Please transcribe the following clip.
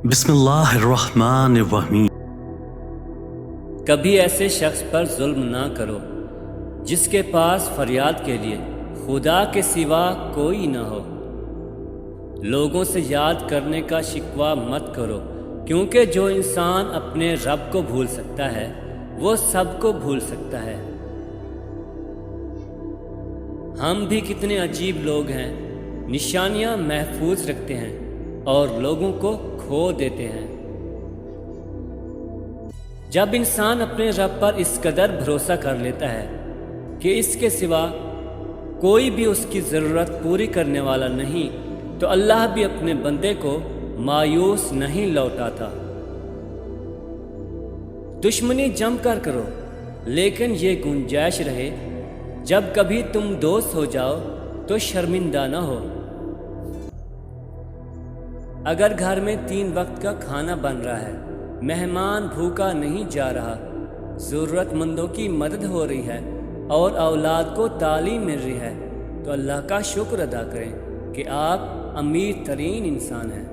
بسم اللہ الرحمن الرحیم۔ کبھی ایسے شخص پر ظلم نہ کرو جس کے پاس فریاد کے لیے خدا کے سوا کوئی نہ ہو۔ لوگوں سے یاد کرنے کا شکوہ مت کرو، کیونکہ جو انسان اپنے رب کو بھول سکتا ہے وہ سب کو بھول سکتا ہے۔ ہم بھی کتنے عجیب لوگ ہیں، نشانیاں محفوظ رکھتے ہیں اور لوگوں کو کھو دیتے ہیں۔ جب انسان اپنے رب پر اس قدر بھروسہ کر لیتا ہے کہ اس کے سوا کوئی بھی اس کی ضرورت پوری کرنے والا نہیں، تو اللہ بھی اپنے بندے کو مایوس نہیں لوٹاتا۔ دشمنی جم کر کرو، لیکن یہ گنجائش رہے جب کبھی تم دوست ہو جاؤ تو شرمندہ نہ ہو۔ اگر گھر میں 3 وقت کا کھانا بن رہا ہے، مہمان بھوکا نہیں جا رہا، ضرورت مندوں کی مدد ہو رہی ہے اور اولاد کو تعلیم مل رہی ہے، تو اللہ کا شکر ادا کریں کہ آپ امیر ترین انسان ہیں۔